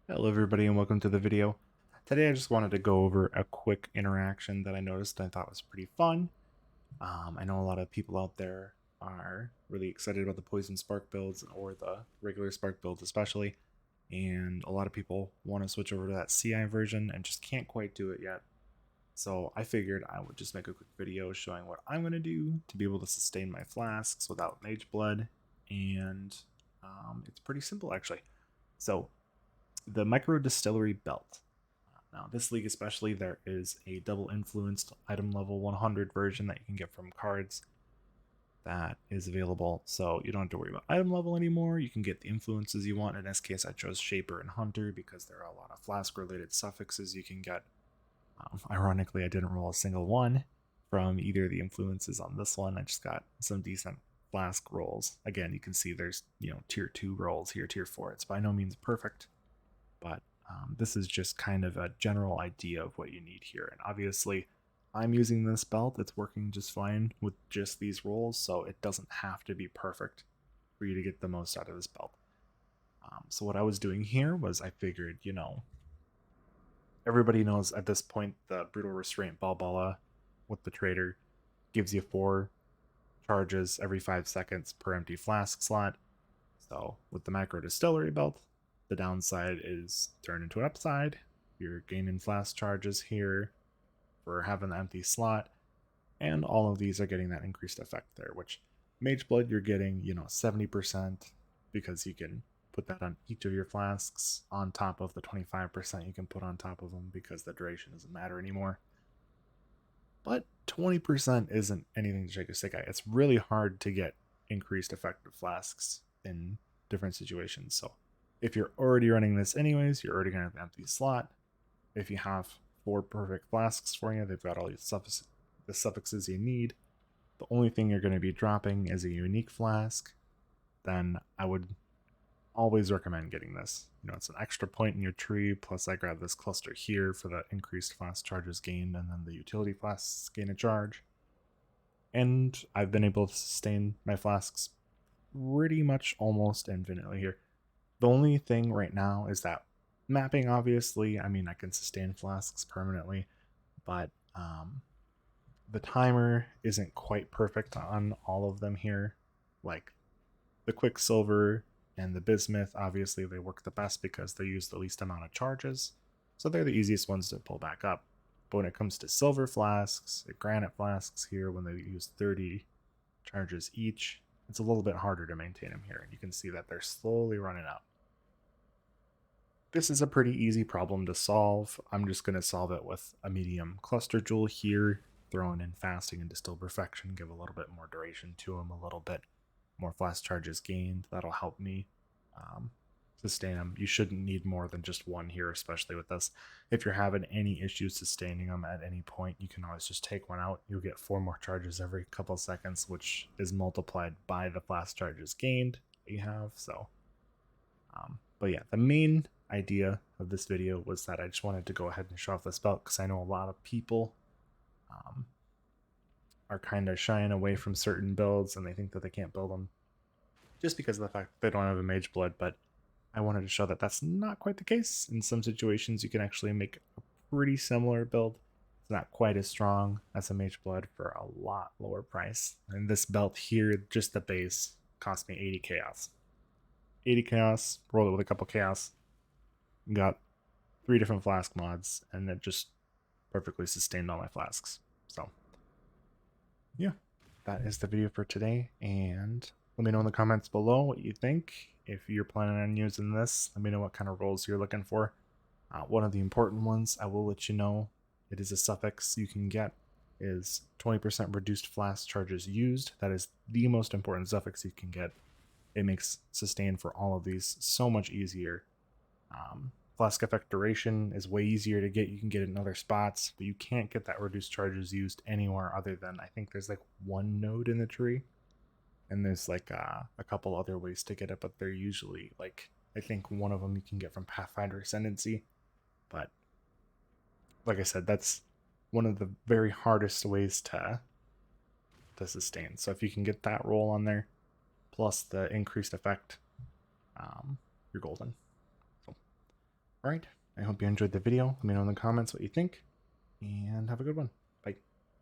Hello everybody and welcome to the video. Today I just wanted to go over a quick interaction that I noticed I thought was pretty fun. I know a lot of people out there are really excited about the poison spark builds or the regular spark build especially, and a lot of people want to switch over to that CI version and just can't quite do it yet. So I figured I would just make a quick video showing what I'm going to do to be able to sustain my flasks without mage blood, and it's pretty simple actually. So the Micro-Distillery Belt. Now, this league especially, there is a double influenced item level 100 version that you can get from cards that is available. So you don't have to worry about item level anymore. You can get the influences you want. In this case, I chose Shaper and Hunter because there are a lot of Flask related suffixes you can get. Ironically, I didn't roll a single one from either of the influences on this one. I just got some decent Flask rolls. Again, you can see there's, tier 2 rolls here, tier 4. It's by no means perfect, but this is just kind of a general idea of what you need here. And obviously, I'm using this belt. It's working just fine with just these rolls, so it doesn't have to be perfect for you to get the most out of this belt. So what I was doing here was I figured, everybody knows at this point the Brutal Restraint Balbala with the Traitor gives you 4 charges every 5 seconds per empty flask slot. So with the Micro-Distillery Belt, the downside is turned into an upside. You're gaining flask charges here for having the empty slot, and all of these are getting that increased effect there, which Mage Blood you're getting, 70% because you can put that on each of your flasks on top of the 25% you can put on top of them because the duration doesn't matter anymore. But 20% isn't anything to shake a stick at. It's really hard to get increased effective flasks in different situations. So if you're already running this anyways, you're already going to have an empty slot. If you have 4 perfect flasks for you, they've got all the suffixes you need. The only thing you're going to be dropping is a unique flask. Then I would always recommend getting this. It's an extra point in your tree, plus I grab this cluster here for the increased flask charges gained, and then the utility flasks gain a charge. And I've been able to sustain my flasks pretty much almost infinitely here. The only thing right now is that mapping, obviously, I mean, I can sustain flasks permanently, but the timer isn't quite perfect on all of them here. Like the Quicksilver and the Bismuth, obviously, they work the best because they use the least amount of charges, so they're the easiest ones to pull back up. But when it comes to silver flasks, granite flasks here, when they use 30 charges each, it's a little bit harder to maintain them here. You can see that they're slowly running out. This is a pretty easy problem to solve. I'm just going to solve it with a medium cluster jewel here, throwing in fasting and distill perfection, give a little bit more duration to them, a little bit more flask charges gained. That'll help me sustain them. You shouldn't need more than just one here, especially with this. If you're having any issues sustaining them at any point, you can always just take one out. You'll get 4 more charges every couple seconds, which is multiplied by the flask charges gained that you have. So, but yeah, the main idea of this video was that I just wanted to go ahead and show off this belt because I know a lot of people are kind of shying away from certain builds and they think that they can't build them just because of the fact that they don't have a mage blood. But I wanted to show that that's not quite the case. In some situations, you can actually make a pretty similar build. It's not quite as strong as a mage blood for a lot lower price. And this belt here, just the base, cost me 80 chaos. 80 chaos, rolled it with a couple chaos, got 3 different flask mods, and it just perfectly sustained all my flasks. So yeah, that is the video for today, and let me know in the comments below what you think. If you're planning on using this, let me know what kind of rolls you're looking for. One of the important ones, I will let you know, it is a suffix you can get, is 20% reduced flask charges used. That is the most important suffix you can get. It makes sustain for all of these so much easier. Flask effect duration is way easier to get. You can get it in other spots, but you can't get that reduced charges used anywhere other than, I think there's like 1 node in the tree, and there's like a couple other ways to get it, but they're usually like, I think one of them you can get from Pathfinder Ascendancy. But like I said, that's one of the very hardest ways to sustain. So if you can get that roll on there plus the increased effect, you're golden. Alright, I hope you enjoyed the video. Let me know in the comments what you think, and have a good one.